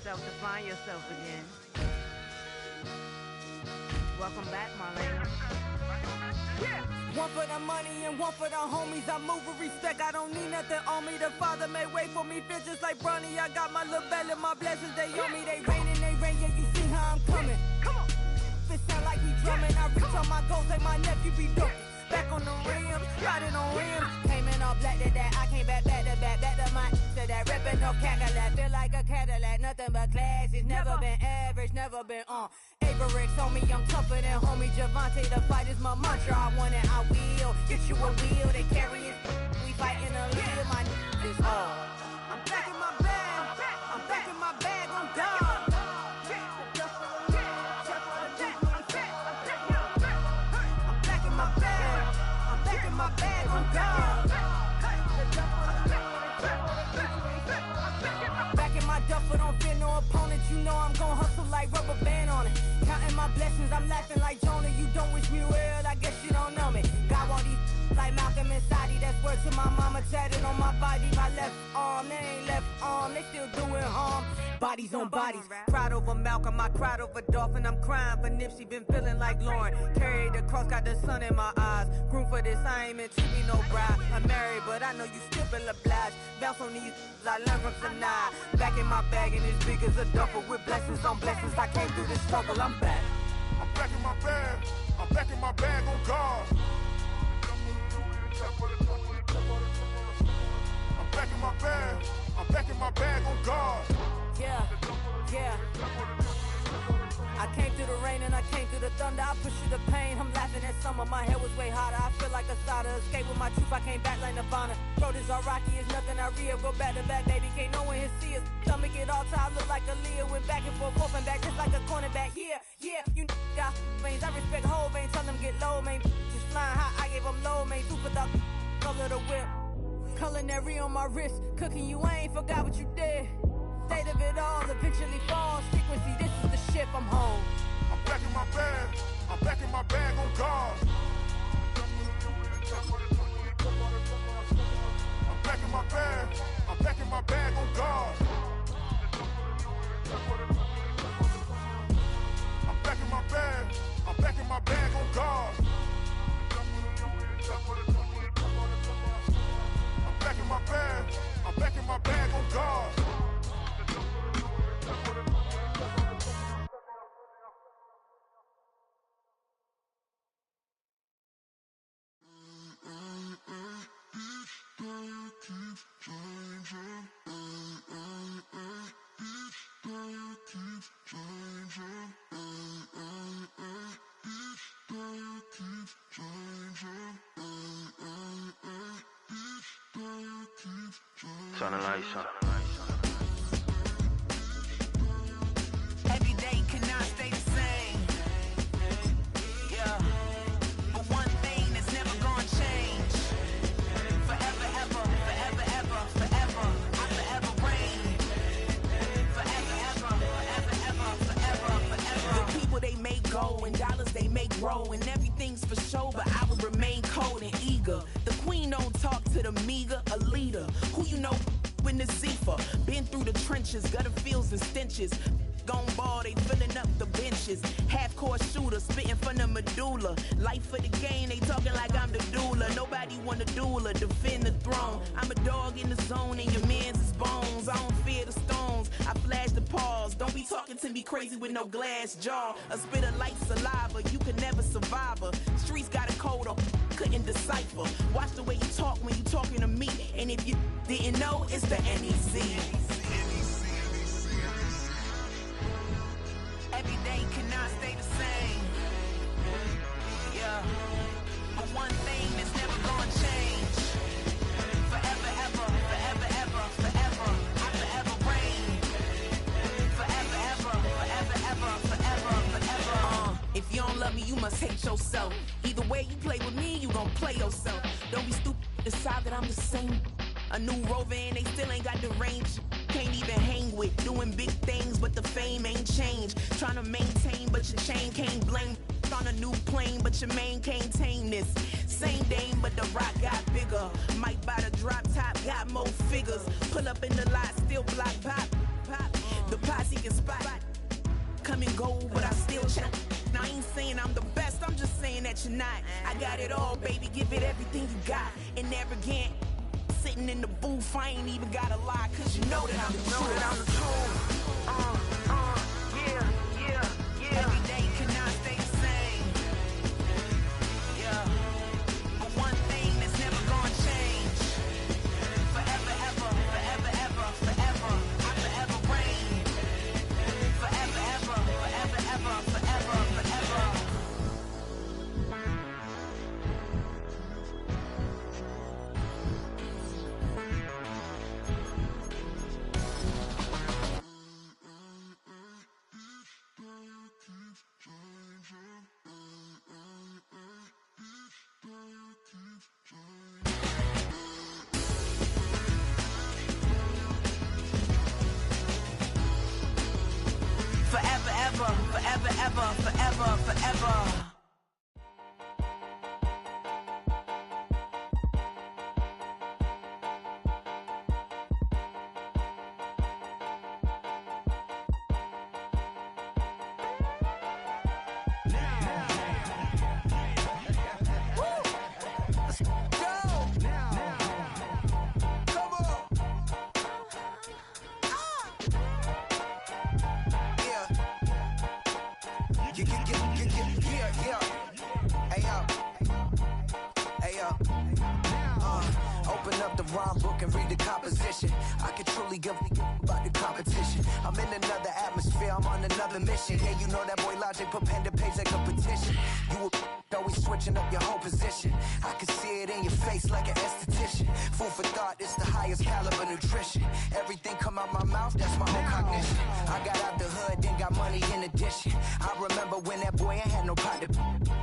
yourself to find yourself again. Welcome back, Marlena. Yeah. One for the money and one for the homies. I move with respect, I don't need nothing on me. The Father made way for me, bitches like Bronny. I got my little belly, my blessings, they on me. They rain, yeah, you see how I'm coming. Come on. It sound like we drumming. I reach on my goals like my nephew be dope. Back on the rims, riding on rims. Came in all black to that, I came back to my to that. Ripping no Cadillac, feel like a Cadillac. Nothing but class, it's never been average, never been on. Averix on me, I'm tougher than homie Javante. The fight is my mantra, I want it, I will. Get you a wheel, they carry it. We fighting a lead, my is all. I'm back in my bag, I'm back in my bag on God. My bag on God. Back in my duffel, don't fear no opponent. You know I'm gon' hustle like rubber band on it. Counting my blessings, I'm laughing like Jonah. You don't wish me well, I guess you don't know me. Got all these like Malcolm and Sadie. That's word to my mama, tatted on my body. My left arm, they ain't left arm, they still doing harm. Bodies on bodies, cried over Malcolm, I cried over Dolphin. I'm crying for Nipsey, been feeling like Lauren. Carried the cross, got the sun in my eyes. Groom for this, I ain't meant to be no bride. I'm married, but I know you still feel obliged. Bounce on these, I learned from Sanaa. Back in my bag and it's big as a duffel. With blessings on blessings, I came through this struggle, I'm back. I'm back in my bag, I'm back in my bag on God. I'm back in my bag, I'm back in my bag on God. Yeah, yeah. I came through the rain and I came through the thunder. I pushed through the pain, I'm laughing at summer. My head was way hotter, I feel like a starter. Escape with my truth, I came back like Nirvana. Throat is all rocky, it's nothing I real. Go back to back, baby, can't no one here see us. Stomach it all tied, look like a Leah. Went back and forth and back, just like a cornerback. Yeah, yeah, you got veins, I respect whole veins. Tell them get low, man. Just flying high, I gave them low, man. Super the color the whip. Culinary on my wrist, cooking you, I ain't forgot what you did. State of it all eventually falls. Frequency, this is the ship, I'm home. I'm back in my bag, I'm back in my bag on God. I'm back in my bag, I'm back in my bag on God. I'm back in my bag, I'm back in my bag on God. I'm back in my bag, I'm back in my bag on God. Turn the lights on. Every day cannot stay the same. Yeah. But one thing that's never gonna change. Forever, ever, forever, ever, forever. I forever reign. Forever, ever, forever, ever, forever, forever. The people they make go and dollars they make grow. And everything's for show, but I will remain cold and eager. The queen don't talk to the meager, a leader. Who you know in the Zephyr, been through the trenches, gutter fields and stenches. Gone ball, they filling up the benches. Half-court shooter, spitting from the medulla. Life for the game, they talking like I'm the doula. Nobody want to duel or defend the throne. I'm a dog in the zone and your man's is bones. I don't fear the stones, I flash the paws. Don't be talking to me crazy with no glass jaw. A spit of light saliva, you can never survive her. Streets got a code up, couldn't decipher. Watch the way you talk when you talking to me. And if you didn't know, it's the NEC. Every day cannot stay the same. Yeah. But one thing that's never gonna change. Forever, ever, forever, ever, forever. I forever reign. Forever, ever, forever, ever, forever, forever. If you don't love me, you must hate yourself. Either way you play with me, you gon' play yourself. Don't be stupid, decide that I'm the same. A new Rover and they still ain't got the range. Can't even hang with, doing big things, but the fame ain't changed. Trying to maintain, but your chain can't blame. On a new plane, but your main can't tame this. Same dame, but the rock got bigger. Might buy the drop top, got more figures. Pull up in the lot, still block pop. The posse come and go, but I still check. Now I ain't saying I'm the best, I'm just saying that you're not. I got it all, baby, give it everything you got. And arrogant, sitting in the booth, I ain't even gotta lie, cause you know that I'm the truth. Yeah. Every day cannot stay the same. Yeah. But one thing that's never gonna change. Forever, ever, forever, ever, forever. I forever reign. Forever, ever, forever, ever, forever, forever. Forever, ever, forever, ever, forever, forever. Open up the rhyme book and read the composition. I could truly give about the competition. I'm in another atmosphere, I'm on another mission. Yeah, you know that boy Logic put pen to page like a petition. You were always switching up your whole position. I could see it in your face like an esthetician. Food for thought, it's the highest caliber nutrition. Everything come out my mouth, that's my own cognition. I got out the hood, then got money in addition. I remember when that boy ain't had no pot to.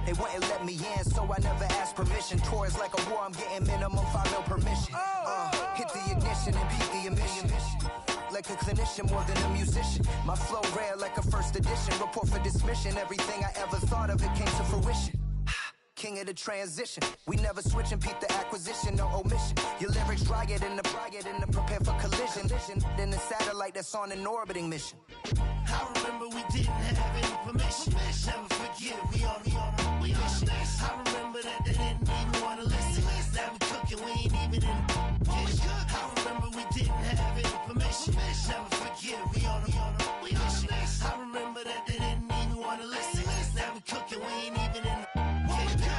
They wouldn't let me in, so I never asked permission. Tours like a war, I'm getting minimum 5 mil permission. Hit the ignition and beat the emission. Like a clinician more than a musician. My flow rare like a first edition. Report for dismission. Everything I ever thought of, it came to fruition. King of the transition. We never switch and peep the acquisition, no omission. Your lyrics dry it in the prepare for collision. Then the satellite that's on an orbiting mission. I remember we didn't have any permission. Never forget, we on a mission. I remember that they didn't even want to listen. Now we cooking, we ain't even in the kitchen. I remember we didn't have any permission. Never forget, we on a mission. I remember that they didn't even want to listen. Now we cooking, we ain't even in the kitchen.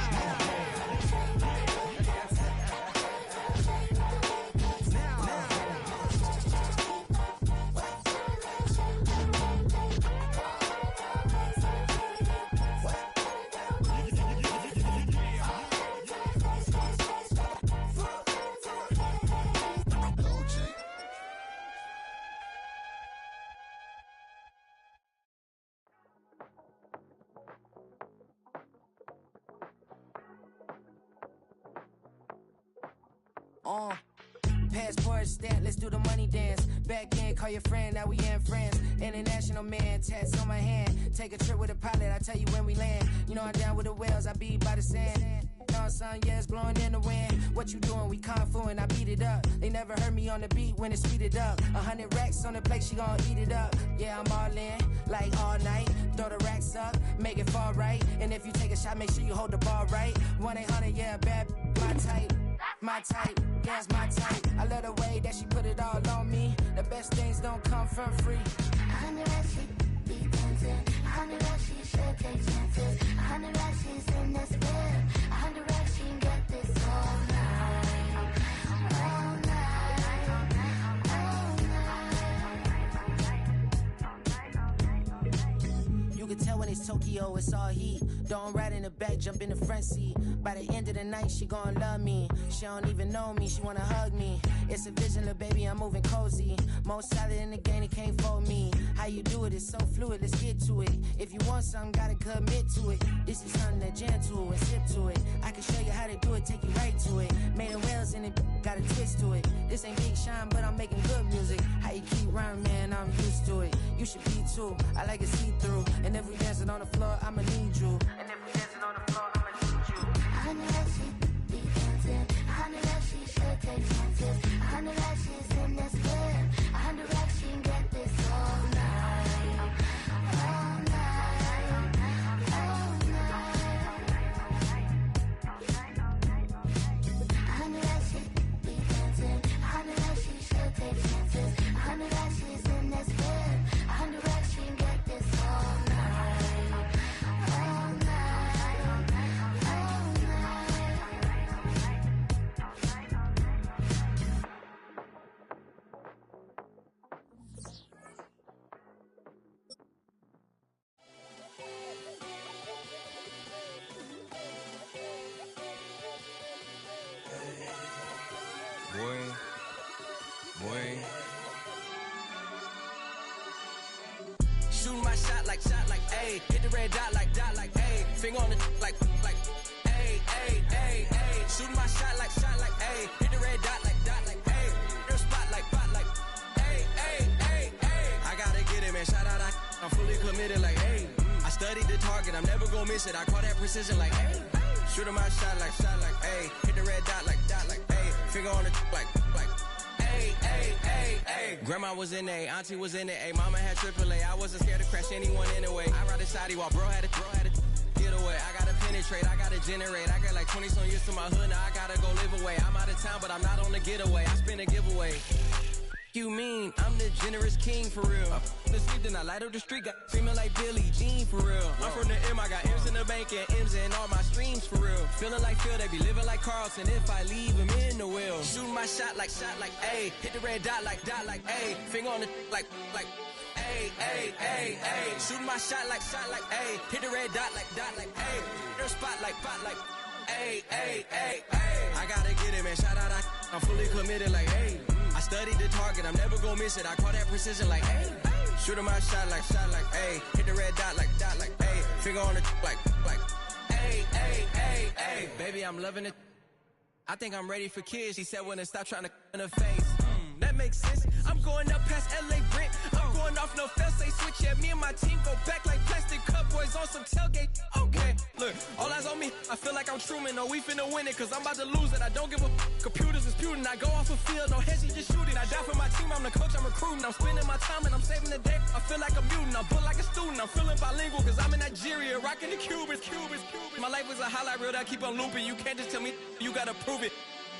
Passport stamp, let's do the money dance. Back in, call your friend, now we in France. International man, tats on my hand. Take a trip with a pilot, I tell you when we land. You know I'm down with the whales, I be by the sand. Sun, yeah, it's blowing in the wind. What you doing? We kung fu and I beat it up. They never heard me on the beat when it's speeded up. 100 racks on the plate, she gon' eat it up. Yeah, I'm all in, like all night. Throw the racks up, make it fall right. And if you take a shot, make sure you hold the ball right. 1-800, yeah, bad, my type. My type, yeah, it's my type. I love the way that she put it all on me. The best things don't come from free. 100 racks, she be tempted. 100 racks, she should take chances. 100 racks, she's in this bed. 100 racks, she can get this all night. All night. All night. You can tell when it's Tokyo, it's all heat. Don't ride in the back, jump in the front seat. By the end of the night, she gon' love me. She don't even know me, she wanna hug me. It's a vision, little baby, I'm moving cozy. Most solid in the game, it can't fold me. How you do it, it's so fluid, let's get to it. If you want something, gotta commit to it. This is something that jam to and sip to it. I can show you how to do it, take you right to it. Made in Wales and it got a twist to it. This ain't Big Sean, but I'm making good music. How you keep rhyming, man, I'm used to it. You should be too, I like it see-through. And if we dancing on the floor, I'ma need you. And if we dancing on the floor, I'ma need you. 100 racks, she be tempted. 100 racks, she should take chances. 100 racks, she's in this bed. 100 racks, she can get this all night. All night. Shooting my shot like, ayy. Hit the red dot like, ayy. Finger on the like, ayy, ayy, ayy, ayy. Shooting my shot like, ayy. Hit the red dot like, ayy. Your spot like, ayy, ayy, ayy, ayy. I gotta get it, man. Shout out, I'm fully committed like, ayy. I studied the target, I'm never gonna miss it. I call that precision like, ayy. Shooting my shot like, ayy. Hit the red dot like, ayy. Finger on the like, ayy, ayy, ayy, ayy. Grandma was in A, auntie was in it, ayy. Mama had AAA, I wasn't scared to crash anyone anyway. I ride the side while bro had to get away. I gotta penetrate, I gotta generate. I got like 20 some years to my hood, now I gotta go live away. I'm out of town, but I'm not on the getaway. I spin a giveaway. You mean I'm the generous king for real? The sleep, then I light up the street, got screaming like Billie Jean for real. I'm from the M, I got M's in the bank and M's in all my streams for real. Feeling like Phil, they be living like Carlson if I leave him in the wheel. Shooting my shot like, ayy. Hit the red dot like, ayy. Finger on the like, ayy, ayy, ayy, ayy. Shooting my shot like, ayy. Hit the red dot like, ayy. Your spot like, ayy, ayy, ayy, ayy. I gotta get it, man. Shout out, I'm fully committed like, ayy. I studied the target, I'm never gonna miss it. I call that precision like, ayy. Shooting my shot like, ayy. Hit the red dot like, ayy. Finger on the like, ayy, ayy, ayy, ayy. Baby, I'm loving it. I think I'm ready for kids. She said when to stop trying to in her face. That makes sense. I'm going up past LA Brent. I'm going off no fail, say switch. Yeah, me and my team go back like plastic cup boys on some tailgate. Okay, look, all eyes on me. I feel like I'm Truman. No, we finna win it, cause I'm about to lose it. I don't give a computers disputing. I go off a field, no hedging, just shooting. I die for my team, I'm the coach, I'm recruiting. I'm spending my time and I'm saving the day. I feel like a mutant, I'm built like a student. I'm feeling bilingual, cause I'm in Nigeria, rocking the Cubans. My life is a highlight reel that I keep on looping. You can't just tell me, you gotta prove it.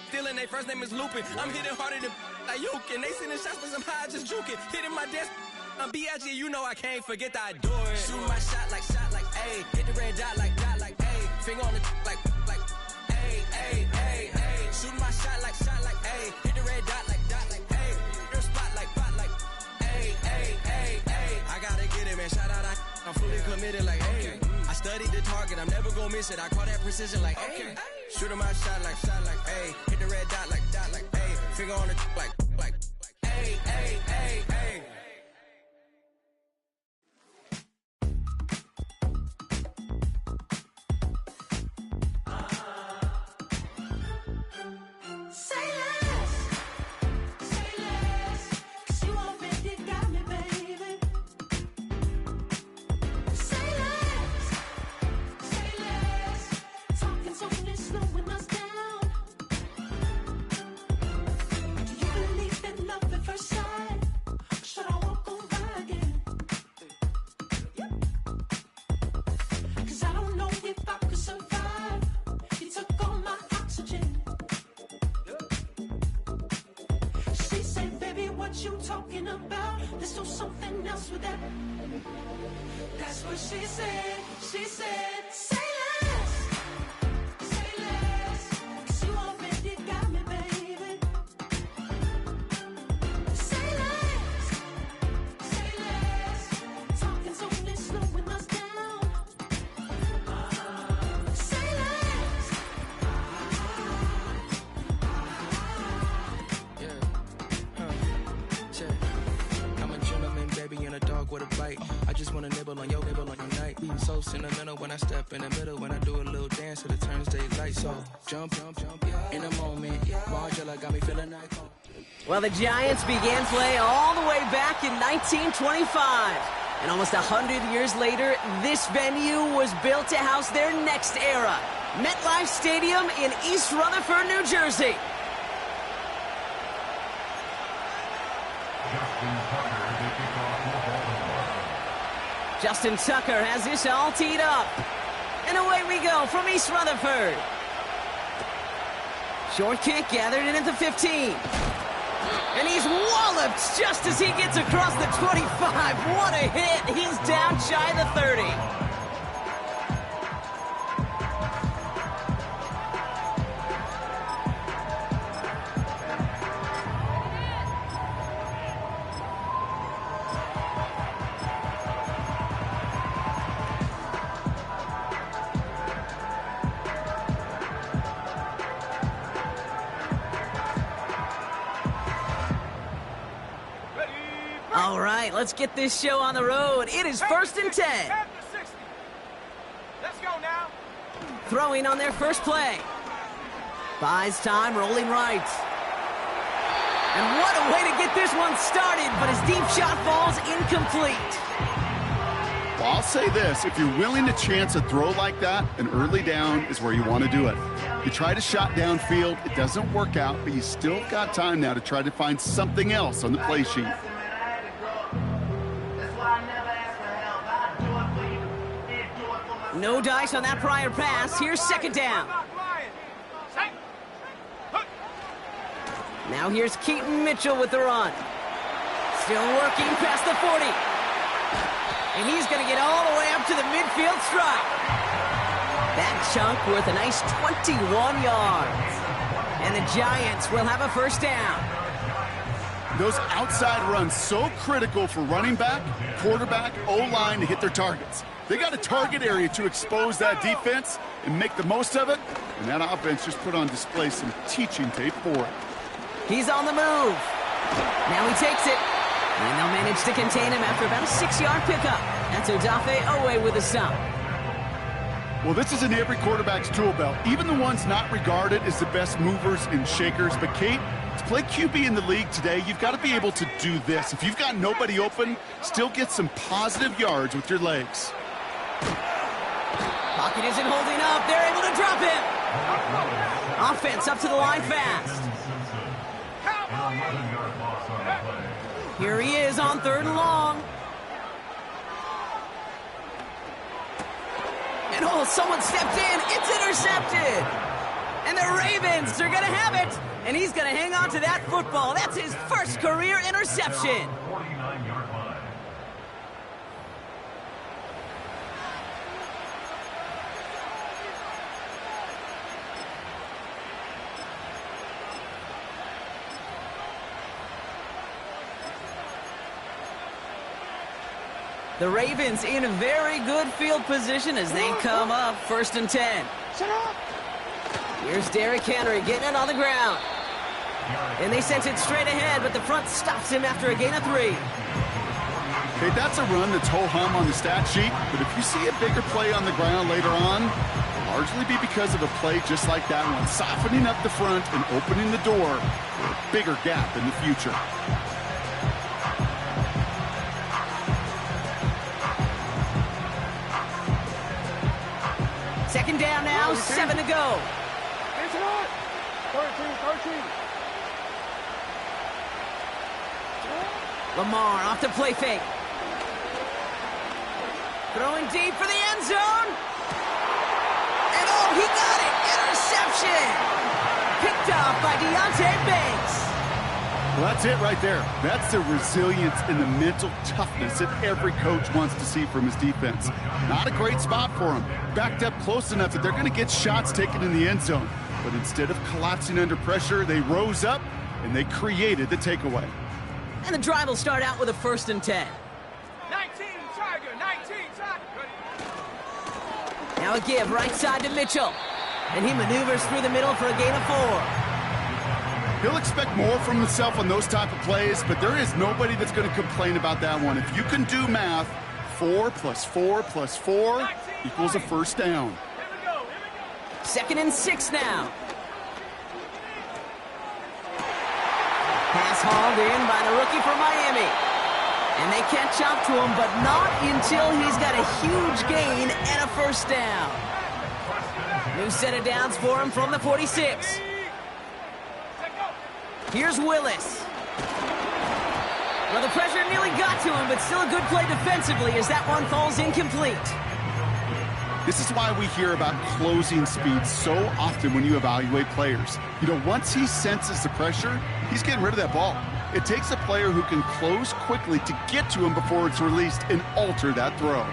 Stealing, they first name is Lupin. I'm hitting harder than Ayukin. They sending shots for some high, just juking. Hitting my desk, I'm B.I.G. You know I can't forget that I do it. Shooting my shot like, ayy. Hit the red dot like, ayy. Finger on the like, ayy, ayy, ayy, ayy. Shooting my shot like, ayy. Hit the red dot like, ayy. Your spot like, ayy, ayy, ayy, ayy. I gotta get it, man. Shout out, I'm fully committed like, ayy. I studied the target, I'm never gonna miss it. I call that precision like, ayy. Shooting my shot like, ayy. Hit the red dot like, ayy. Finger on the like, ayy, ayy, ayy, ayy. Say less, 'cause you already got me, baby. Say less, talking's only slowing us down. Do you believe in love at first sight? Should I walk on by again? 'Cause I don't know if I could survive. You took all my oxygen. She said, baby, what you talking about? Let's do something else with that. That's what she said. She said, say less, 'cause you already got me, baby. Say less, talking's only slowing us down. Say less. I'm a gentleman, baby, and a dog with a bite. I just wanna nibble on your night. So sentimental when I step in the middle. When I do a little dance to the turns daylight. So jump, in a moment. Margella got me feeling like home. Well, the Giants began play all the way back in 1925. And almost 100 years later, this venue was built to house their next era. MetLife Stadium in East Rutherford, New Jersey. Justin Tucker has this all teed up. And away we go from East Rutherford. Short kick gathered in at the 15. And he's walloped just as he gets across the 25. What a hit. He's down shy of the 30. All right. right, let's get this show on the road. It is 1st and 10. Let's go now. Throwing on their first play. Buys time, rolling right. And what a way to get this one started, but his deep shot falls incomplete. Well, I'll say this, if you're willing to chance a throw like that, an early down is where you want to do it. You try to shot downfield, it doesn't work out, but you still got time now to try to find something else on the play sheet. No dice on that prior pass. Here's 2nd down. Now here's Keaton Mitchell with the run. Still working past the 40. And he's going to get all the way up to the midfield stripe. That chunk worth a nice 21 yards. And the Giants will have a 1st down. Those outside runs so critical for running back, quarterback, O-line to hit their targets. They got a target area to expose that defense and make the most of it. And that offense just put on display some teaching tape for it. He's on the move. Now he takes it. And they'll manage to contain him after about a 6-yard pickup. That's Odafe Owe with a stop. Well, this is in every quarterback's tool belt, even the ones not regarded as the best movers and shakers. But, Kate, to play QB in the league today, you've got to be able to do this. If you've got nobody open, still get some positive yards with your legs. Pocket isn't holding up. They're able to drop him. Offense up to the line fast. Here he is on 3rd and long. And oh, someone stepped in. It's intercepted. And the Ravens are going to have it. And he's going to hang on to that football. That's his first career interception. The Ravens in a very good field position as they come up 1st and 10. Here's Derrick Henry getting it on the ground. And they sent it straight ahead, but the front stops him after a gain of 3. Okay, that's a run that's ho-hum on the stat sheet, but if you see a bigger play on the ground later on, it'll largely be because of a play just like that one, softening up the front and opening the door for a bigger gap in the future. Second down now, 7 to go. 13. Lamar off the play fake. Throwing deep for the end zone. And oh, he got it. Interception. Picked off by Deonte Banks. Well, that's it right there. That's the resilience and the mental toughness that every coach wants to see from his defense. Not a great spot for him. Backed up close enough that they're going to get shots taken in the end zone. But instead of collapsing under pressure, they rose up and they created the takeaway. And the drive will start out with a 1st and 10. 19 Tiger. Now a give right side to Mitchell. And he maneuvers through the middle for a gain of 4. He'll expect more from himself on those type of plays, but there is nobody that's going to complain about that one. If you can do math, 4 + 4 + 4 equals a 1st down. 2nd and 6 now. Pass hauled in by the rookie from Miami. And they catch up to him, but not until he's got a huge gain and a 1st down. New set of downs for him from the 46. Here's Willis. Well, the pressure nearly got to him, but still a good play defensively as that one falls incomplete. This is why we hear about closing speed so often when you evaluate players. You know, once he senses the pressure, he's getting rid of that ball. It takes a player who can close quickly to get to him before it's released and alter that throw.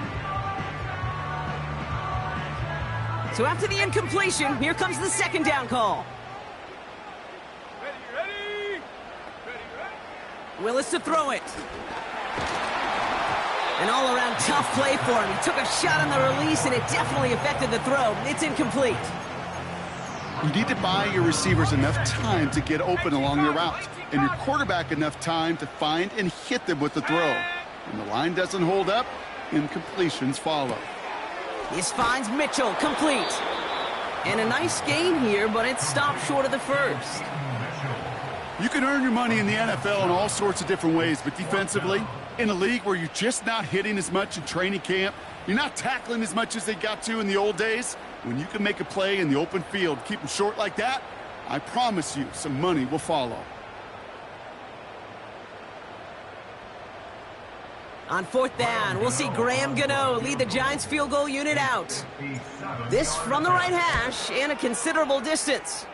So after the incompletion, here comes the 2nd down call. Willis to throw it. An all-around tough play for him. He took a shot on the release, and it definitely affected the throw. It's incomplete. You need to buy your receivers enough time to get open along their route, and your quarterback enough time to find and hit them with the throw. When the line doesn't hold up, incompletions follow. This finds Mitchell complete. And a nice gain here, but it stopped short of the first. You can earn your money in the NFL in all sorts of different ways, but defensively, in a league where you're just not hitting as much in training camp, you're not tackling as much as they got to in the old days, when you can make a play in the open field, keep them short like that, I promise you some money will follow. On fourth down, we'll see Graham Gano lead the Giants field goal unit out. This from the right hash and a considerable distance.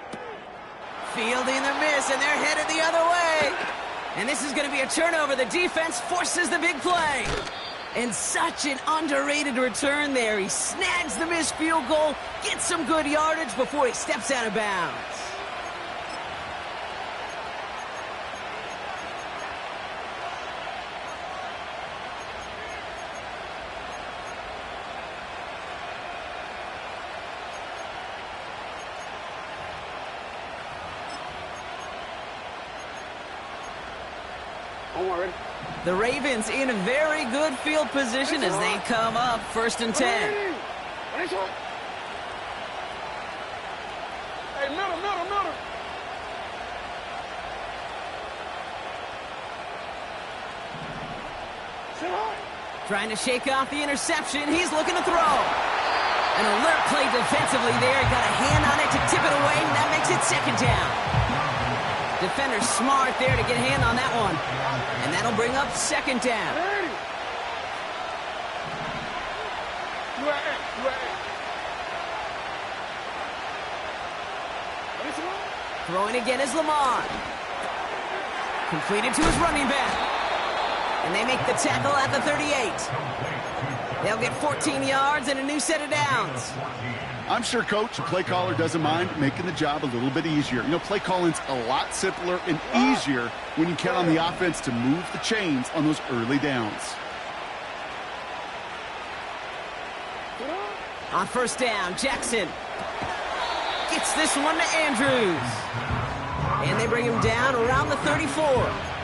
Fielding their miss, and they're headed the other way. And this is going to be a turnover. The defense forces the big play. And such an underrated return there. He snags the missed field goal, gets some good yardage before he steps out of bounds. The Ravens in a very good field position as they come up 1st and 10. Hey, middle. Trying to shake off the interception. He's looking to throw. An alert play defensively there. Got a hand on it to tip it away, and that makes it 2nd down. Defender smart there to get a hand on that one. And that'll bring up 2nd down. Throwing again is Lamar. Completed to his running back. And they make the tackle at the 38. They'll get 14 yards and a new set of downs. I'm sure Coach, play caller, doesn't mind making the job a little bit easier. You know, play calling's a lot simpler and easier when you count on the offense to move the chains on those early downs. On 1st down, Jackson gets this one to Andrews. And they bring him down around the 34.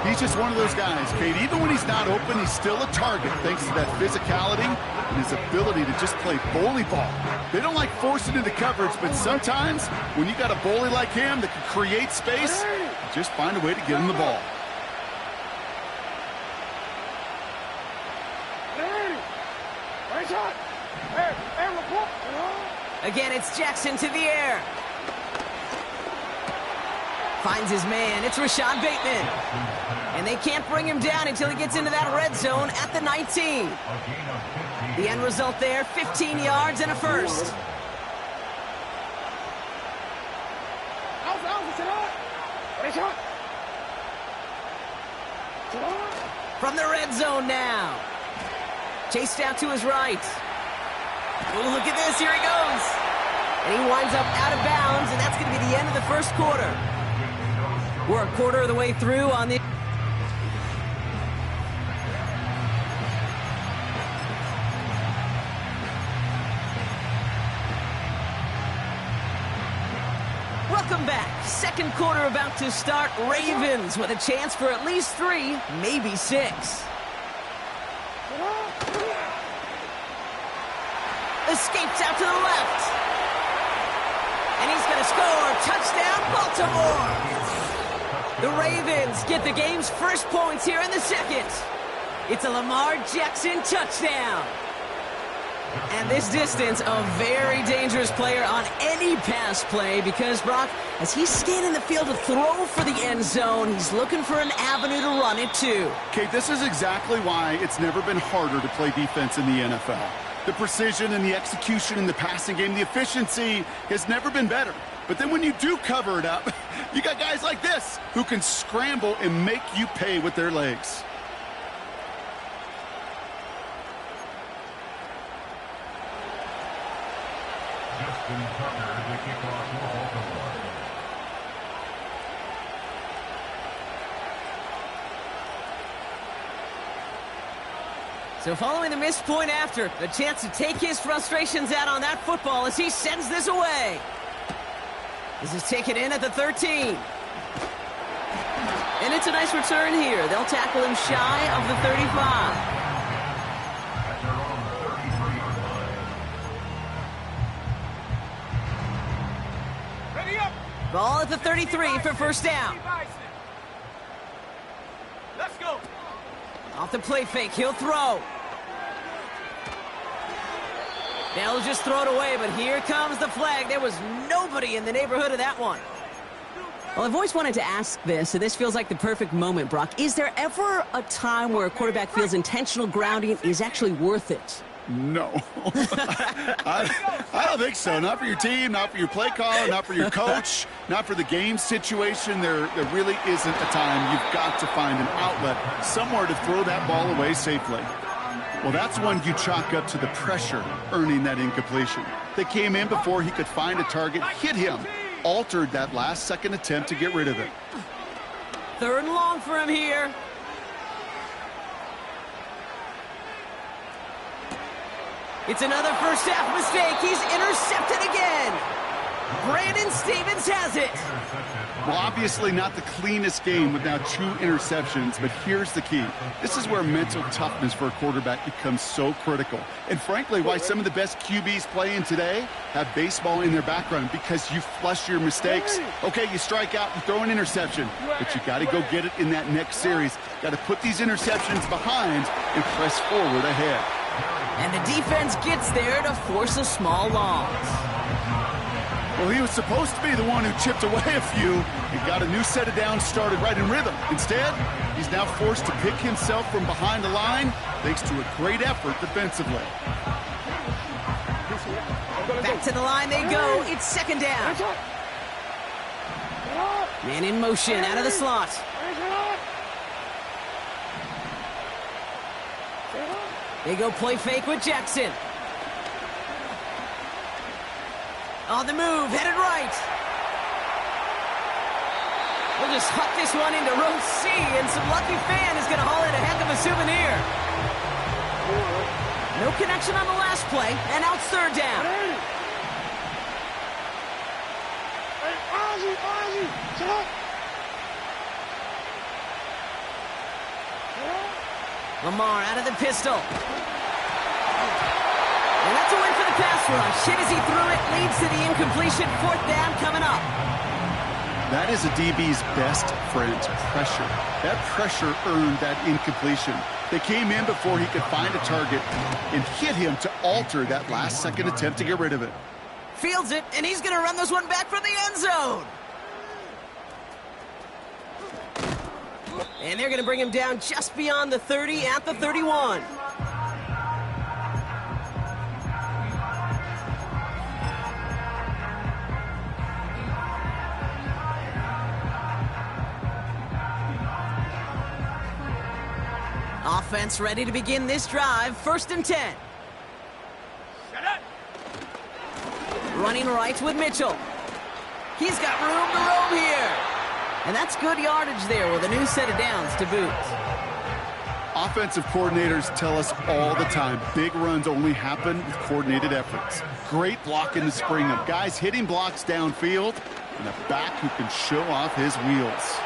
He's just one of those guys, Kate. Even when he's not open, he's still a target thanks to that physicality and his ability to just play bully ball. They don't like forcing into coverage, but sometimes when you got a bully like him that can create space, just find a way to get him the ball. Again, it's Jackson to the air. Finds his man. It's Rashad Bateman. And they can't bring him down until he gets into that red zone at the 19. The end result there, 15 yards and a first. From the red zone now. Chased out to his right. Oh, look at this. Here he goes. And he winds up out of bounds, and that's going to be the end of the first quarter. We're a quarter of the way through on the... Welcome back. 2nd quarter about to start. Ravens with a chance for at least 3, maybe 6. Escapes out to the left. And he's going to score. Touchdown, Baltimore. The Ravens get the game's first points here in the 2nd. It's a Lamar Jackson touchdown. And this distance, a very dangerous player on any pass play because, Brock, as he's scanning the field to throw for the end zone, he's looking for an avenue to run it to. Kate, this is exactly why it's never been harder to play defense in the NFL. The precision and the execution in the passing game, the efficiency has never been better. But then when you do cover it up, you got guys like this who can scramble and make you pay with their legs. So following the missed point after, the chance to take his frustrations out on that football as he sends this away. This is taken in at the 13. And it's a nice return here. They'll tackle him shy of the 35. Ball at the 33 for first down. Let's go. Off the play fake, he'll throw. They'll just throw it away, but here comes the flag. There was nobody in the neighborhood of that one. Well, I've always wanted to ask this, and this feels like the perfect moment, Brock. Is there ever a time where a quarterback feels intentional grounding is actually worth it? No. I don't think so. Not for your team, not for your play caller, not for your coach, not for the game situation. There really isn't a time. You've got to find an outlet, somewhere to throw that ball away safely. Well, that's one you chalk up to the pressure earning that incompletion. They came in before he could find a target, hit him, altered that last-second attempt to get rid of it. 3rd and long for him here. It's another first half mistake. He's intercepted again. Brandon Stevens has it. Well, obviously not the cleanest game with now 2 interceptions, but here's the key. This is where mental toughness for a quarterback becomes so critical. And frankly, why some of the best QBs playing today have baseball in their background, because you flush your mistakes. Okay, you strike out, you throw an interception, but you got to go get it in that next series. Got to put these interceptions behind and press forward ahead. And the defense gets there to force a small loss. Well, he was supposed to be the one who chipped away a few and got a new set of downs started right in rhythm. Instead, he's now forced to pick himself from behind the line thanks to a great effort defensively. Back to the line they go. It's 2nd down. Man in motion out of the slot. They go play fake with Jackson. On the move, headed right. We'll just huck this one into row C, and some lucky fan is going to haul in a heck of a souvenir. No connection on the last play, and now it's 3rd down. Lamar out of the pistol. And that's a win for the pass rush. Hit as he threw it, leads to the incompletion. 4th down coming up. That is a DB's best friend, pressure. That pressure earned that incompletion. They came in before he could find a target and hit him to alter that last-second attempt to get rid of it. Fields it, and he's going to run this one back from the end zone. And they're going to bring him down just beyond the 30 at the 31. Offense ready to begin this drive. 1st and 10. Running right with Mitchell. He's got room to roam here. And that's good yardage there with a new set of downs to boot. Offensive coordinators tell us all the time, big runs only happen with coordinated efforts. Great block in the spring of guys hitting blocks downfield and a back who can show off his wheels.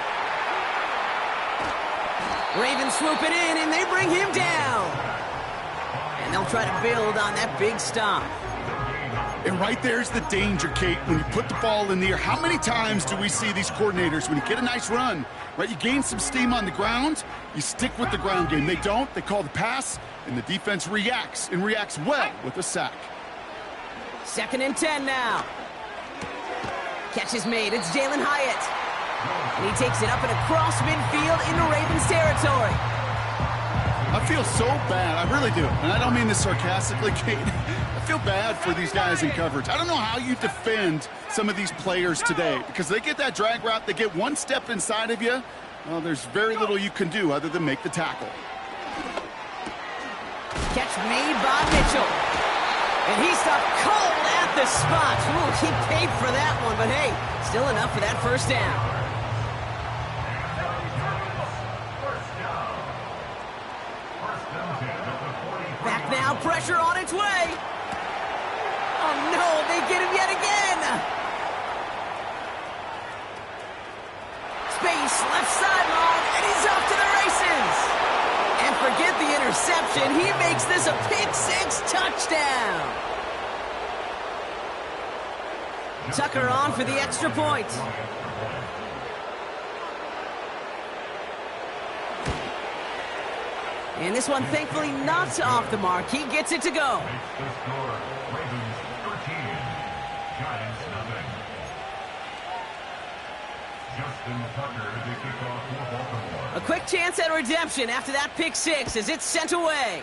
Ravens swoop it in, and they bring him down. And they'll try to build on that big stop. And right there's the danger, Kate, when you put the ball in the air. How many times do we see these coordinators, when you get a nice run, right, you gain some steam on the ground, you stick with the ground game. They don't, they call the pass, and the defense reacts, and reacts well with a sack. 2nd and 10 now. Catch is made, it's Jalen Hyatt. And he takes it up and across midfield into Ravens territory. I feel so bad, I really do, and I don't mean this sarcastically, Kate. I feel bad for these guys in coverage. I don't know how you defend some of these players today, because they get that drag route, they get one step inside of you, well, there's very little you can do other than make the tackle. Catch made by Mitchell. And he stopped cold at the spot. Ooh, he paid for that one, but hey, still enough for that 1st down. Back now, pressure on its way. Oh no, they get him yet again. Space, left sideline. interception. He makes this a pick-6 touchdown. Tucker on for the extra point. And this one, thankfully, not off the mark. He gets it to go. A quick chance at redemption after that pick-6 as it's sent away.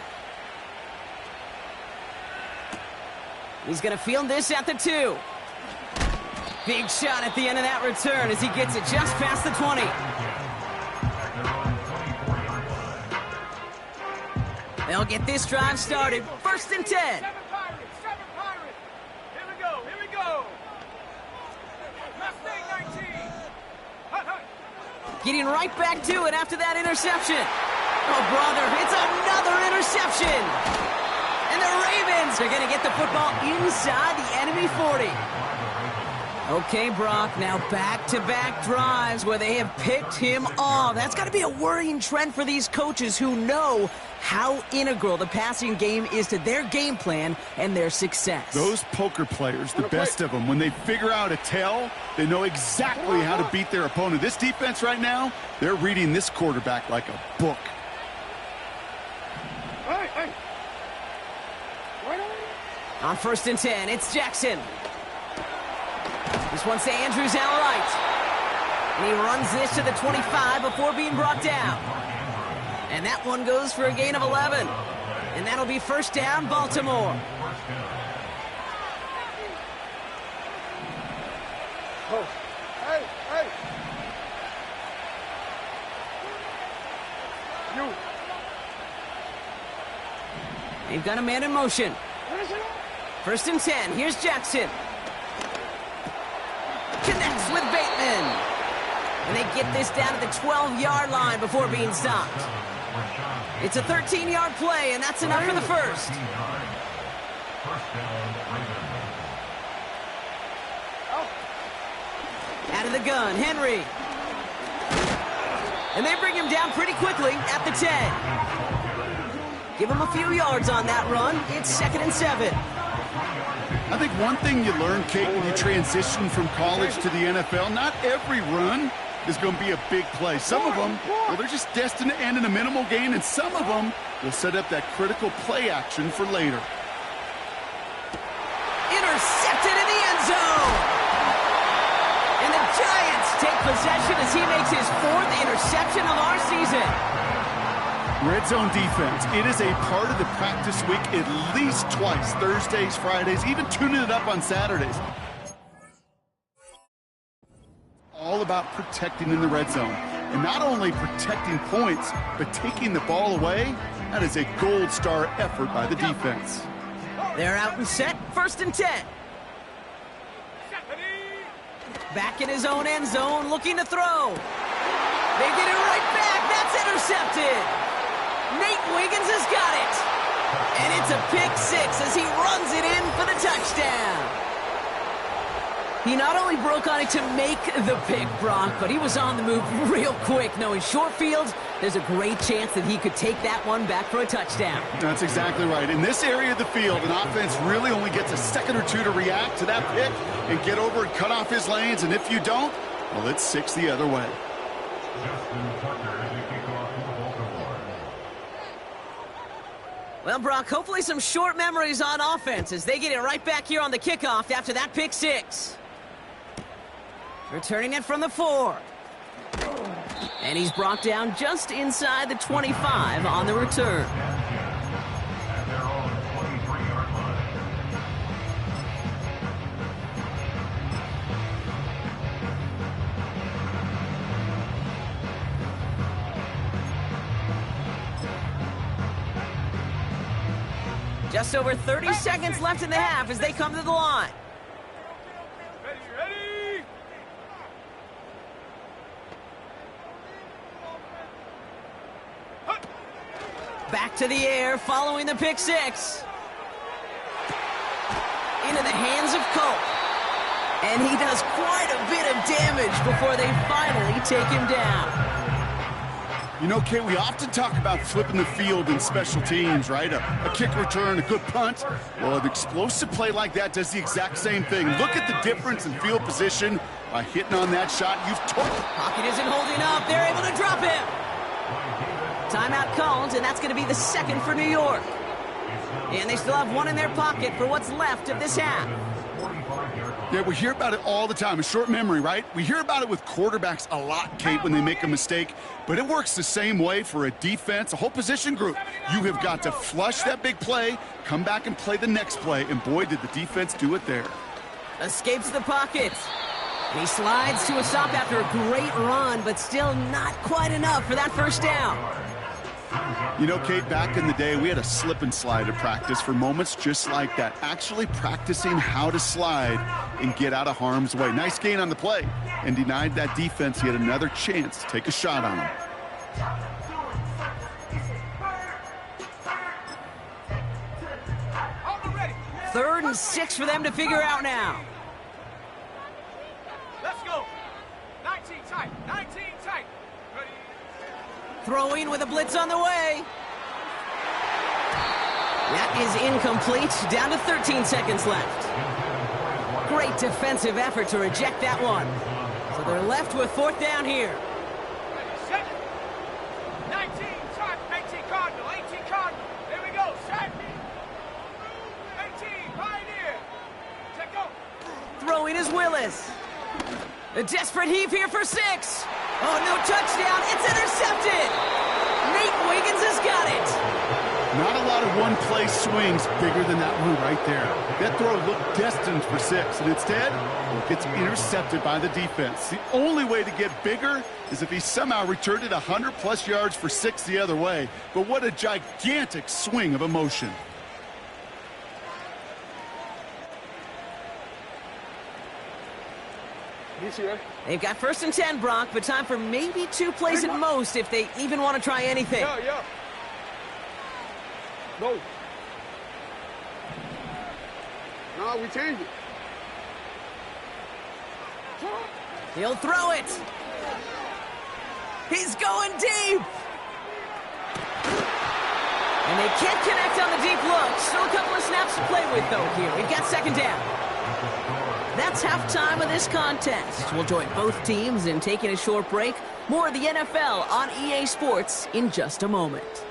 He's going to field this at the 2. Big shot at the end of that return as he gets it just past the 20. They'll get this drive started. 1st and 10. Seven Pirates. Here we go. Mustang 19. Getting right back to it after that interception. Oh, brother, it's another interception. And the Ravens are going to get the football inside the enemy 40. Okay, Brock, now back-to-back drives where they have picked him off. That's got to be a worrying trend for these coaches who know how integral the passing game is to their game plan and their success. Those poker players, the best of them, when they figure out a tell, they know exactly how to beat their opponent. This defense right now, they're reading this quarterback like a book. Hey. On 1st and 10, it's Jackson. This one's to Andrews out right. And he runs this to the 25 before being brought down. And that one goes for a gain of 11. And that'll be 1st down, Baltimore. Hey. You. They've got a man in motion. 1st and 10, here's Jackson. Connects with Bateman. And they get this down to the 12-yard line before being stopped. It's a 13-yard play, and that's enough for the 1st. Out of the gun, Henry. And they bring him down pretty quickly at the 10. Give him a few yards on that run. It's 2nd and 7. I think one thing you learn, Kate, when you transition from college to the NFL, not every run is going to be a big play. Some of them, well, they're just destined to end in a minimal gain, and some of them will set up that critical play action for later. Intercepted in the end zone. And the Giants take possession as he makes his 4th interception of our season. Red zone defense, it is a part of the practice week at least twice, Thursdays, Fridays, even tuning it up on Saturdays. All about protecting in the red zone. And not only protecting points, but taking the ball away. That is a gold star effort by the defense. They're out and set, 1st and 10. Back in his own end zone, looking to throw. They get it right back. That's intercepted. Nate Wiggins has got it. And it's a pick-6 as he runs it in for the touchdown. He not only broke on it to make the pick, Brock, but he was on the move real quick. Knowing short field, there's a great chance that he could take that one back for a touchdown. That's exactly right. In this area of the field, an offense really only gets a second or two to react to that pick and get over and cut off his lanes. And if you don't, well, it's 6 the other way. Well, Brock, hopefully some short memories on offense as they get it right back here on the kickoff after that pick-6. Returning it from the 4. And he's brought down just inside the 25 on the return. Just over 30 seconds left in the half as they come to the line. Ready. Back to the air following the pick-6. Into the hands of Colt. And he does quite a bit of damage before they finally take him down. You know, Kate, we often talk about flipping the field in special teams, right? A kick return, a good punt. Well, an explosive play like that does the exact same thing. Look at the difference in field position by hitting on that shot. You've Pocket isn't holding up. They're able to drop him. Timeout called, and that's going to be the second for New York. And they still have one in their pocket for what's left of this half. Yeah, we hear about it all the time. A short memory, right? We hear about it with quarterbacks a lot, Kate, when they make a mistake. But it works the same way for a defense, a whole position group. You have got to flush that big play, come back and play the next play. And boy, did the defense do it there. Escapes the pocket. He slides to a stop after a great run, but still not quite enough for that first down. You know, Kate, back in the day, we had a slip and slide at practice for moments just like that. Actually practicing how to slide and get out of harm's way. Nice gain on the play, and denied that defense yet another chance to take a shot on him. Third and 6 for them to figure out now. Let's go. 19 tight. 19 tight. Ready. Throwing with a blitz on the way. That is incomplete. Down to 13 seconds left. Great defensive effort to reject that one. So they're left with fourth down here. Set. 19 tight. 18 Cardinal. 18 Cardinal. Here we go. Set. 18 Pioneer. Check go. Throwing is Willis. A desperate heave here for 6. Oh, no touchdown. It's intercepted. Nate Wiggins has got it. Not a lot of one-play swings bigger than that one right there. That throw looked destined for 6, and instead, it gets intercepted by the defense. The only way to get bigger is if he somehow returned it 100-plus yards for 6 the other way. But what a gigantic swing of emotion. They've got first and 10, Brock, but time for maybe 2 plays at most if they even want to try anything. Yeah. No. No, we change it. He'll throw it. He's going deep. And they can't connect on the deep look. Still a couple of snaps to play with, though, here. We've got second down. That's halftime of this contest. We'll join both teams in taking a short break. More of the NFL on EA Sports in just a moment.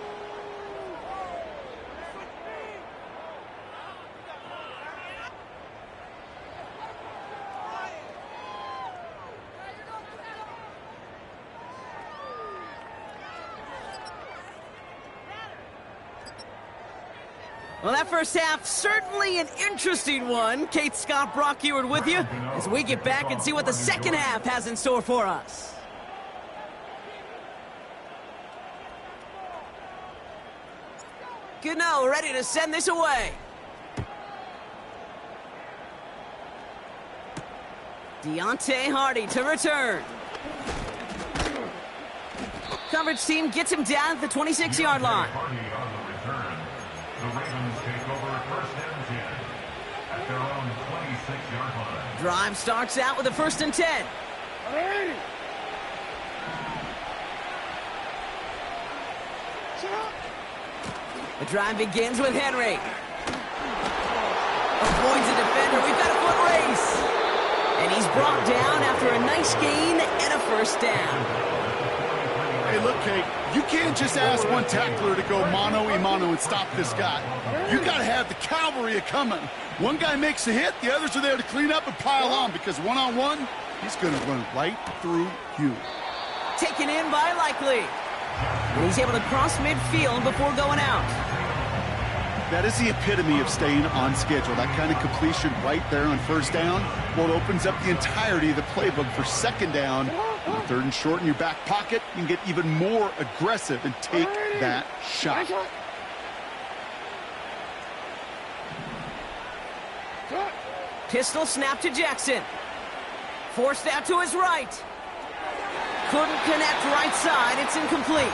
Well, that first half, certainly an interesting one. Kate Scott, Brock Huard with you as we get back and see what the second half has in store for us. Gano ready to send this away. Deontay Hardy to return. Coverage team gets him down at the 26-yard line. Drive starts out with a first and 10. The drive begins with Henry. Avoids a defender. We've got a foot race. And he's brought down after a nice gain and a first down. Hey, look, Kate, you can't just ask one tackler to go mano-a-mano and stop this guy. You got to have the cavalry coming. One guy makes a hit, the others are there to clean up and pile on, because one-on-one, he's going to run right through you. Taken in by Likely. And he's able to cross midfield before going out. That is the epitome of staying on schedule. That kind of completion right there on first down. Well, it opens up the entirety of the playbook for second down. On third and short in your back pocket, you can get even more aggressive and take that shot. Pistol snap to Jackson. Forced out to his right. Couldn't connect right side. It's incomplete.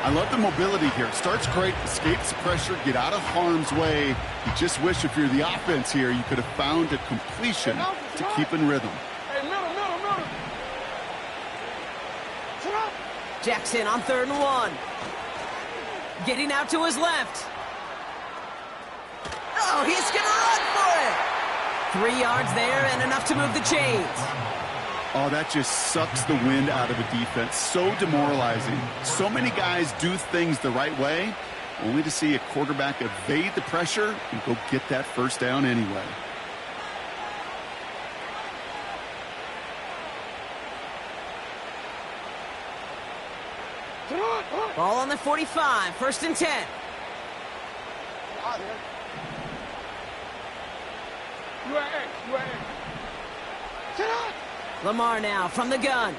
I love the mobility here. Starts great, escapes the pressure, get out of harm's way. You just wish if you're the offense here, you could have found a completion to keep in rhythm. Hey, middle. Jackson on 3rd and 1. Getting out to his left. Oh, he's going to run for it. 3 yards there and enough to move the chains. Oh, that just sucks the wind out of a defense. So demoralizing. So many guys do things the right way, only to see a quarterback evade the pressure and go get that first down anyway. Ball on the 45, 1st and 10. Lamar now from the gun.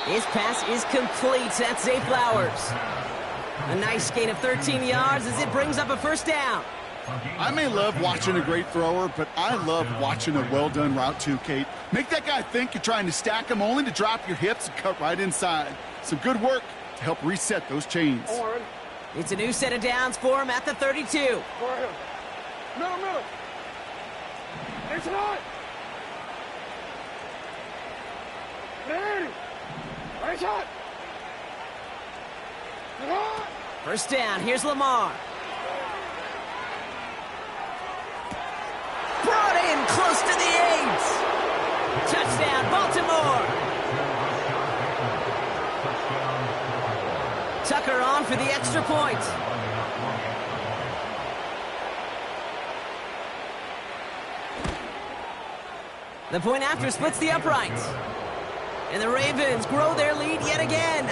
His pass is complete. That's Zay Flowers. A nice gain of 13 yards as it brings up a 1st down. I may love watching a great thrower, but I love watching a well-done route too, Kate. Make that guy think you're trying to stack him only to drop your hips and cut right inside. Some good work to help reset those chains. It's a new set of downs for him at the 32. Middle. It's not. Right shot. 1st down, here's Lamar. Brought in close to the 8. Touchdown, Baltimore. Tucker on for the extra point. The point after splits the uprights. And the Ravens grow their lead yet again.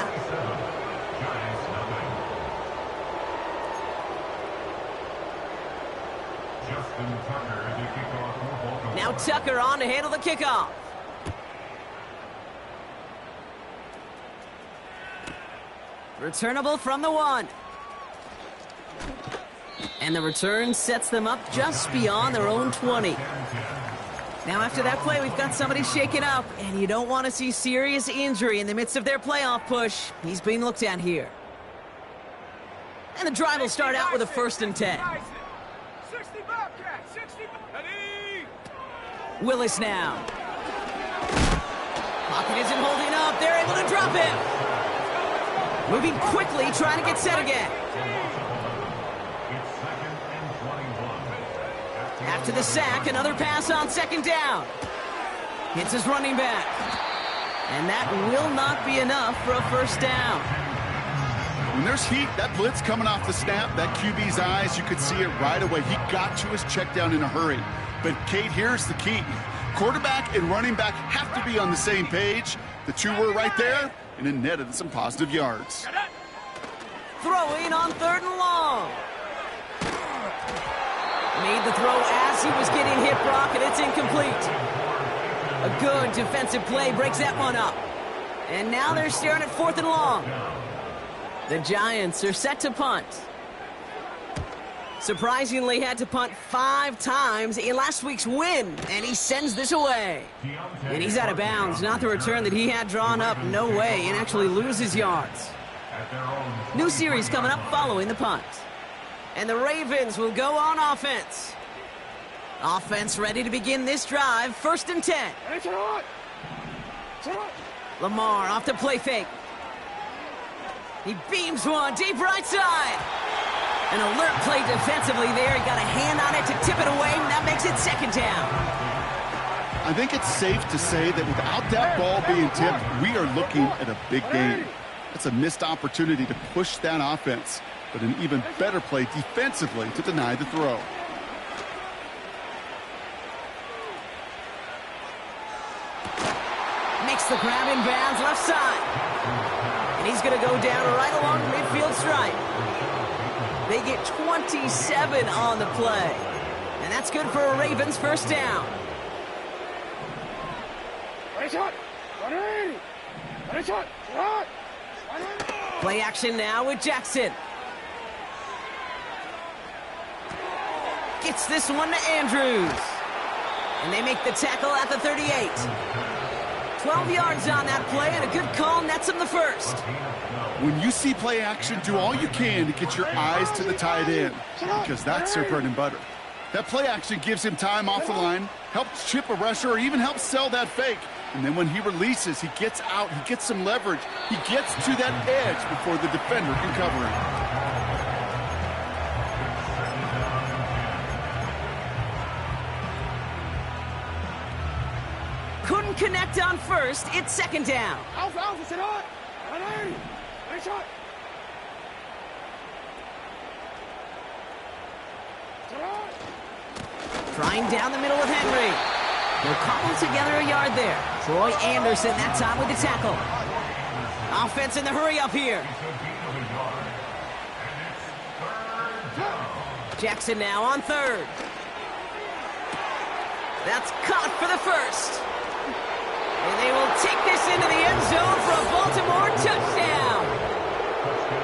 Now Tucker on to handle the kickoff. Returnable from the 1. And the return sets them up just beyond their own 20. Now after that play, we've got somebody shaken up, and you don't want to see serious injury in the midst of their playoff push. He's being looked at here. And the drive will start out with a 1st and 10. 60 Bobcat, 60 Willis now. Pocket isn't holding up. They're able to drop him. Moving quickly, trying to get set again. After the sack, another pass on 2nd down. Hits his running back. And that will not be enough for a 1st down. When there's heat, that blitz coming off the snap, that QB's eyes, you could see it right away. He got to his check down in a hurry. But, Kate, here's the key. Quarterback and running back have to be on the same page. The two were right there, and it netted some positive yards. Throwing on 3rd and long. Made the throw as he was getting hit, Brock, and it's incomplete. A good defensive play breaks that one up. And now they're staring at 4th and long. The Giants are set to punt. Surprisingly had to punt 5 times in last week's win, and he sends this away. And he's out of bounds, not the return that he had drawn up, no way, and actually loses yards. New series coming up following the punt. And the Ravens will go on offense. Offense ready to begin this drive, 1st and 10. Lamar off the play fake. He beams one deep right side. An alert play defensively there. He got a hand on it to tip it away, and that makes it 2nd down. I think it's safe to say that without that ball being tipped, we are looking at a big game. It's a missed opportunity to push that offense, but an even better play defensively to deny the throw. Makes the grab in bounds left side. And he's going to go down right along the midfield stripe. They get 27 on the play. And that's good for a Ravens 1st down. Play action now with Jackson. Gets this one to Andrews. And they make the tackle at the 38. 12 yards on that play, and a good call nets him the 1st. When you see play action, do all you can to get your eyes to the tight end, because that's their bread and butter. That play action gives him time off the line, helps chip a rusher, or even helps sell that fake. And then when he releases, he gets out, he gets some leverage. He gets to that edge before the defender can cover him. Couldn't connect on first. It's second down. Trying down the middle with Henry. They'll cobble together a yard there. Troy Anderson that time with the tackle. Offense in the hurry up here. Jackson now on third. That's caught for the first. And they will take this into the end zone for a Baltimore touchdown.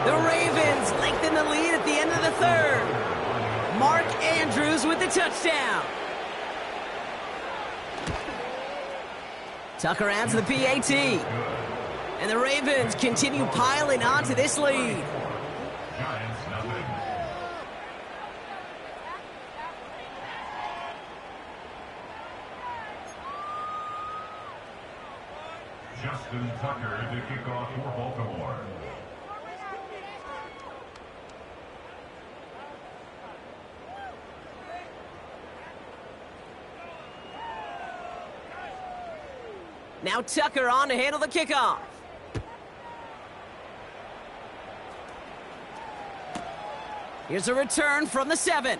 The Ravens lengthen the lead at the end of the third. Mark Andrews with the touchdown. Tucker adds the PAT. And the Ravens continue piling onto this lead. Justin Tucker to kick off for Baltimore. Now Tucker on to handle the kickoff. Here's a return from the 7.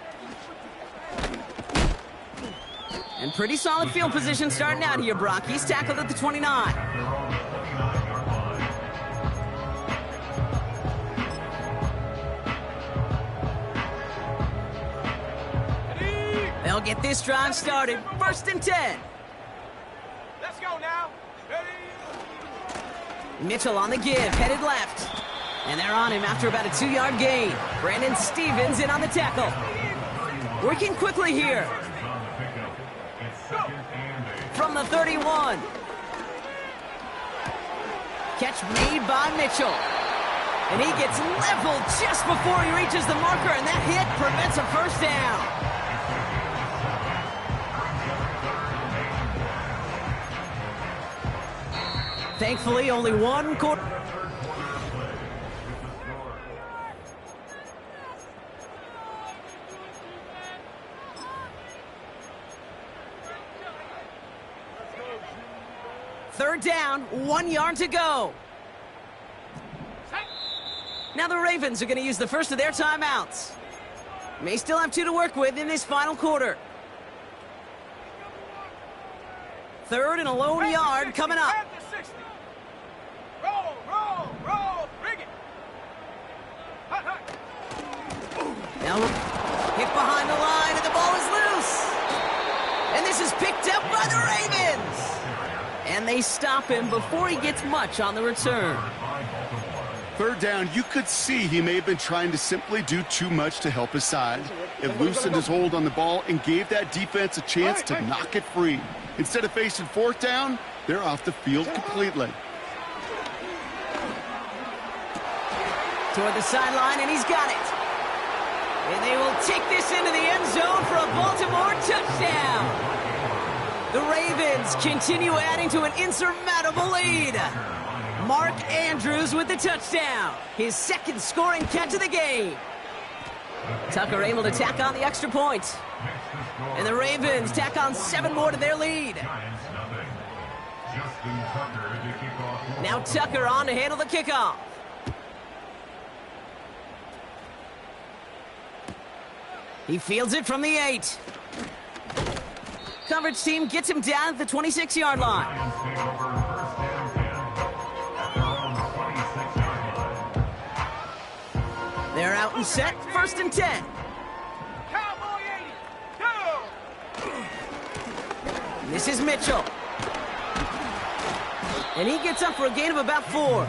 And pretty solid field position starting out here, Brock. He's tackled at the 29. They'll get this drive started. 1st and 10. Let's go now. Mitchell on the give, headed left. And they're on him after about a 2-yard gain. Brandon Stevens in on the tackle. Working quickly here. From the 31. Catch made by Mitchell. And he gets leveled just before he reaches the marker, and that hit prevents a first down. Thankfully, only one quarter. Third down, 1 yard to go. Now the Ravens are going to use the first of their timeouts. May still have 2 to work with in this final quarter. 3rd and a lone yard coming up. Roll, roll, roll, bring it. Hut, hut. Now hit behind the line, and the ball is loose. And this is picked up by the Ravens. And they stop him before he gets much on the return. 3rd down, you could see he may have been trying to simply do too much to help his side. It loosened his hold on the ball and gave that defense a chance to knock it free. Instead of facing 4th down, they're off the field completely. Toward the sideline, and he's got it. And they will take this into the end zone for a Baltimore touchdown. The Ravens continue adding to an insurmountable lead. Mark Andrews with the touchdown. His 2nd scoring catch of the game. Tucker able to tack on the extra point. And the Ravens tack on 7 more to their lead. Now Tucker on to handle the kickoff. He fields it from the 8. Coverage team gets him down at the 26-yard line. They're out and set, 1st and 10. Cowboy 80. Go. This is Mitchell. And he gets up for a gain of about 4.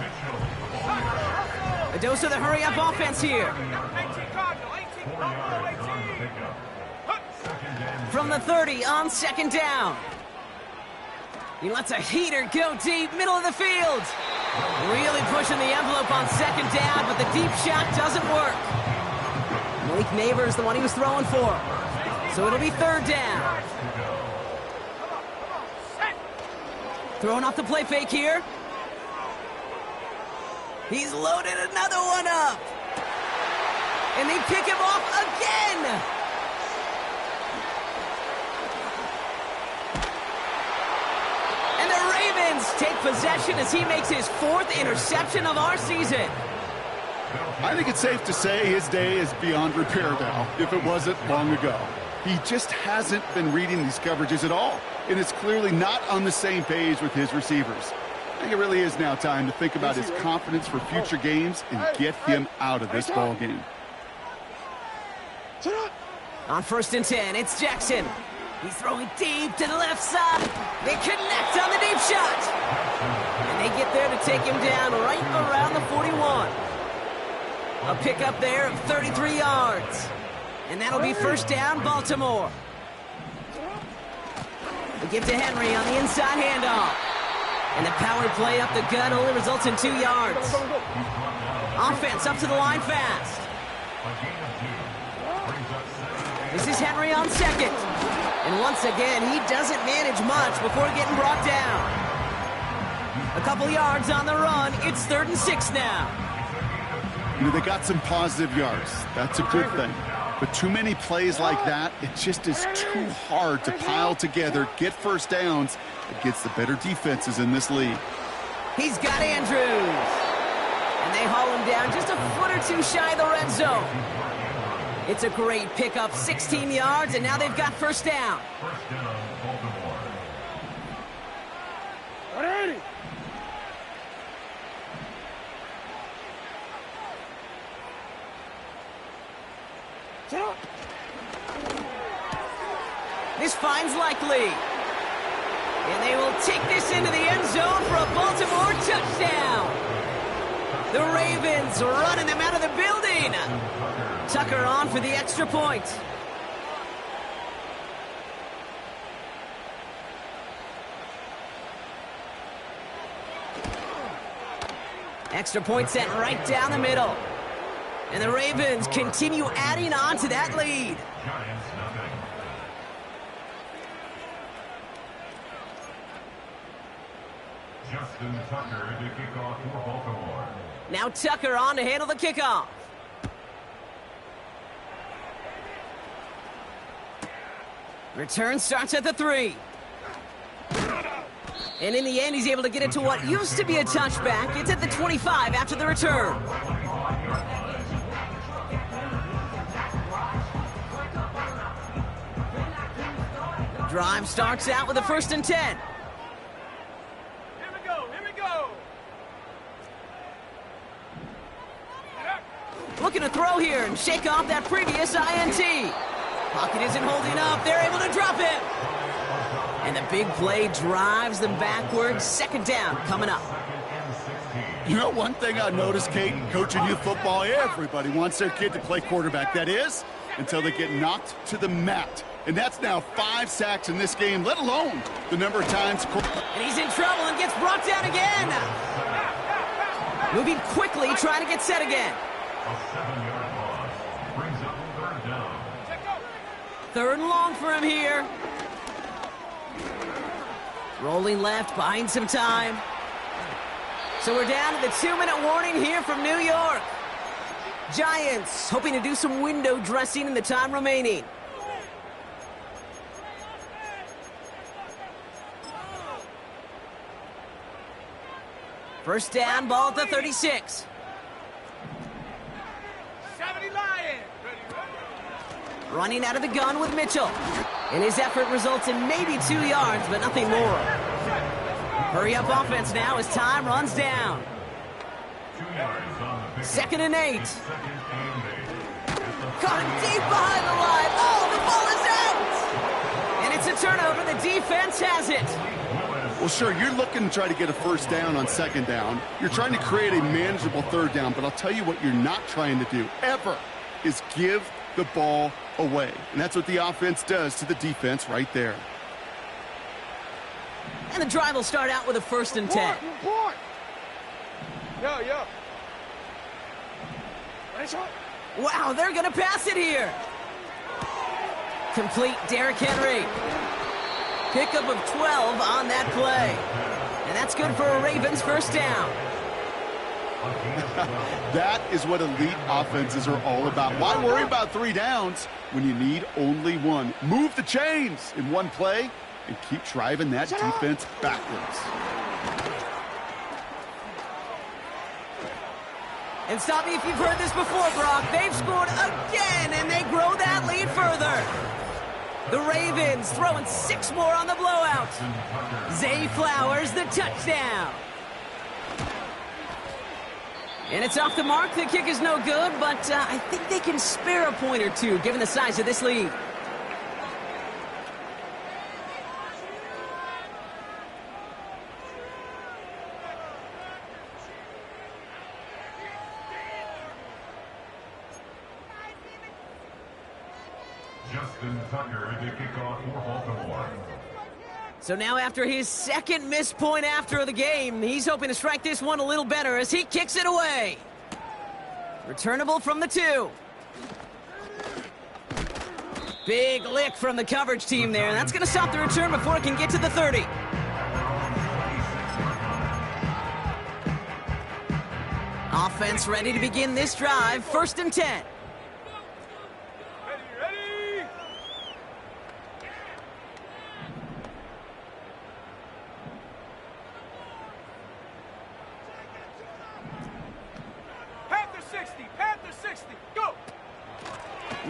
A dose of the hurry-up offense here. 18 Cardinal, 18 Cardinal, 18. From the 30 on 2nd down. He lets a heater go deep, middle of the field. Really pushing the envelope on 2nd down, but the deep shot doesn't work. Malik Neighbors the one he was throwing for. So it'll be 3rd down. Throwing off the play fake here. He's loaded another one up. And they pick him off again. And the Ravens take possession as he makes his 4th interception of our season. I think it's safe to say his day is beyond repair now, if it wasn't long ago. He just hasn't been reading these coverages at all, and is clearly not on the same page with his receivers. I think it really is now time to think about his confidence for future games and get him out of this ball game. On 1st and 10, it's Jackson. He's throwing deep to the left side. They connect on the deep shot. And they get there to take him down right around the 41. A pickup there of 33 yards. And that'll be 1st down, Baltimore. We give to Henry on the inside handoff. And the power play up the gut only results in 2 yards. Offense up to the line fast. This is Henry on 2nd. And once again, he doesn't manage much before getting brought down. A couple yards on the run. It's 3rd and 6 now. You know, they got some positive yards. That's a good thing. But too many plays like that, it just is too hard to pile together, get 1st downs against the better defenses in this league. He's got Andrews. And they haul him down just a foot or two shy of the red zone. It's a great pickup, 16 yards, and now they've got 1st down. First down, Baltimore. This finds Likely. And they will take this into the end zone for a Baltimore touchdown. The Ravens running them out of the building. Tucker on for the extra point. Extra point set right down the middle. And the Ravens continue adding on to that lead. Giants nothing. Justin Tucker to kick off for Baltimore. Now Tucker on to handle the kickoff. Return starts at the 3. And in the end, he's able to get it to what used to be a touchback. It's at the 25 after the return. Drive starts out with a 1st and 10. Here we go, here we go. Looking to throw here and shake off that previous INT. Pocket isn't holding up. They're able to drop it. And the big play drives them backwards. 2nd down coming up. You know, one thing I noticed, Kate, coaching youth football, everybody wants their kid to play quarterback. That is, until they get knocked to the mat. And that's now 5 sacks in this game, let alone the number of times. And he's in trouble and gets brought down again. Moving quickly, trying to get set again. A 7-yard loss brings up 3rd down. 3rd and long for him here. Rolling left, buying some time. So we're down to the 2-minute warning here from New York. Giants hoping to do some window dressing in the time remaining. First down, ball at the 36. 70 Lions. Running out of the gun with Mitchell. And his effort results in maybe 2 yards, but nothing more. Hurry up offense now as time runs down. 2 yards on the pick. 2nd and 8. 2nd and 8. Caught deep behind the line. Oh, the ball is out! And it's a turnover. The defense has it. Well, sure, you're looking to try to get a 1st down on 2nd down. You're trying to create a manageable 3rd down, but I'll tell you what you're not trying to do, ever, is give the ball away. And that's what the offense does to the defense right there. And the drive will start out with a 1st and 10. Yo. Wow, they're going to pass it here. Complete Derrick Henry. Pickup of 12 on that play. And that's good for a Ravens first down. That is what elite offenses are all about. Why worry about 3 downs when you need only 1? Move the chains in one play and keep driving that defense backwards. And stop me if you've heard this before, Brock. They've scored again, and they grow that lead further. The Ravens throwing 6 more on the blowout. Zay Flowers, the touchdown. And it's off the mark. The kick is no good, but I think they can spare a point or two, given the size of this lead. Justin Tucker to kick off for Baltimore. So now after his second missed point after the game, he's hoping to strike this one a little better as he kicks it away. Returnable from the 2. Big lick from the coverage team there. That's going to stop the return before it can get to the 30. Offense ready to begin this drive. 1st and 10.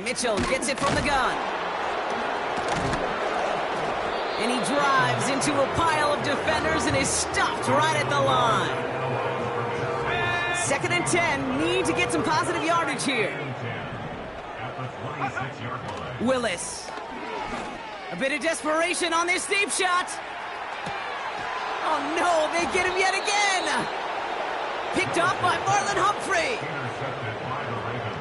Mitchell gets it from the gun. And he drives into a pile of defenders and is stopped right at the line. 2nd and 10. Need to get some positive yardage here. Willis. A bit of desperation on this deep shot. Oh no, they get him yet again. Picked off by Marlon Humphrey. Intercepted by the Ravens.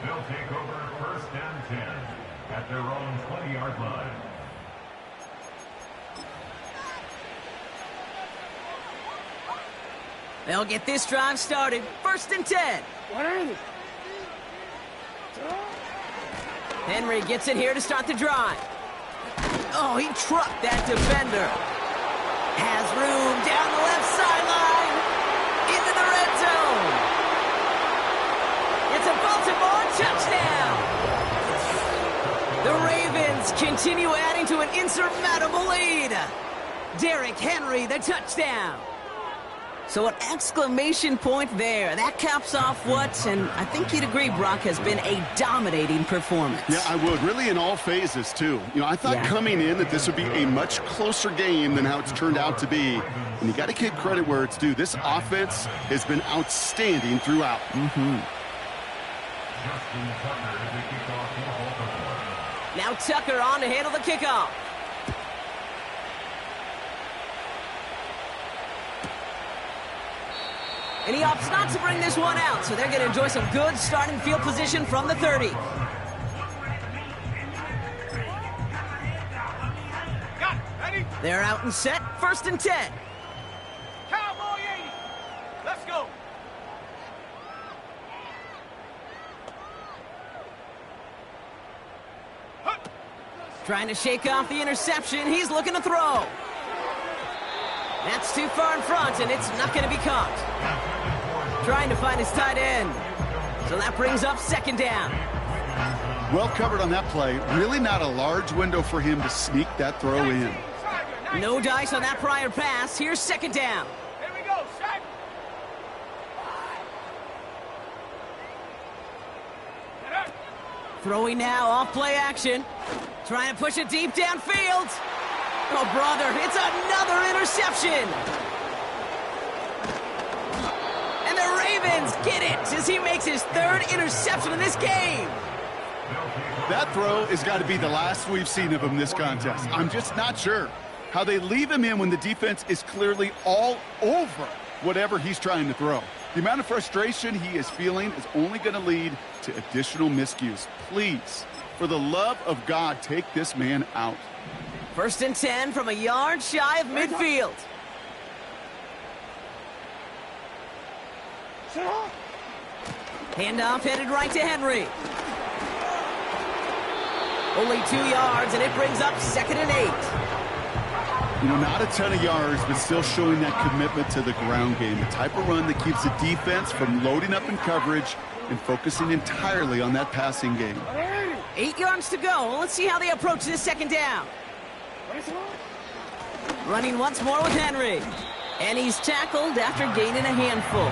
They'll take over 1st and 10 at their own 20-yard line. They'll get this drive started. 1st and 10. Henry gets it here to start the drive. Oh, he trucked that defender. Has room down the left sideline. Into the red zone. It's a Baltimore touchdown. The Ravens continue adding to an insurmountable lead. Derrick Henry, the touchdown. So an exclamation point there. That caps off what, and I think you'd agree, Brock, has been a dominating performance. Yeah, I would. Really in all phases, too. You know, I thought coming in that this would be a much closer game than how it's turned out to be. And you got to give credit where it's due. This offense has been outstanding throughout. Now Tucker on to handle the kickoff. And he opts not to bring this one out, so they're going to enjoy some good starting field position from the 30. They're out and set. 1st and 10. Cowboy 80. Let's go. Trying to shake off the interception. He's looking to throw. That's too far in front, and it's not going to be caught. Trying to find his tight end. So that brings up 2nd down. Well covered on that play. Really not a large window for him to sneak that throw in. No dice on that prior pass. Here's 2nd down. Here we go, Shaq. Throwing now off play action. Trying to push it deep downfield. Oh, brother, it's another interception. And the Ravens get it as he makes his 3rd interception in this game. That throw has got to be the last we've seen of him this contest. I'm just not sure how they leave him in when the defense is clearly all over whatever he's trying to throw. The amount of frustration he is feeling is only going to lead to additional miscues. Please, for the love of God, take this man out. 1st and 10 from a yard shy of midfield. Handoff headed right to Henry. Only 2 yards, and it brings up 2nd and 8. You know, not a ton of yards, but still showing that commitment to the ground game. The type of run that keeps the defense from loading up in coverage and focusing entirely on that passing game. 8 yards to go. Let's see how they approach this second down. Running once more with Henry. And he's tackled after gaining a handful.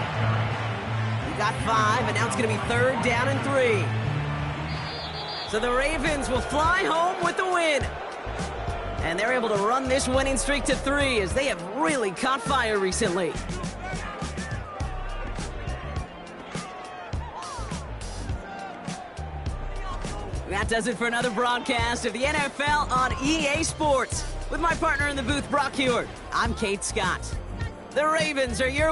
He got 5, and now it's going to be 3rd down and 3. So the Ravens will fly home with the win. And they're able to run this winning streak to 3 as they have really caught fire recently. That does it for another broadcast of the NFL on EA Sports. With my partner in the booth, Brock Huard, I'm Kate Scott. The Ravens are your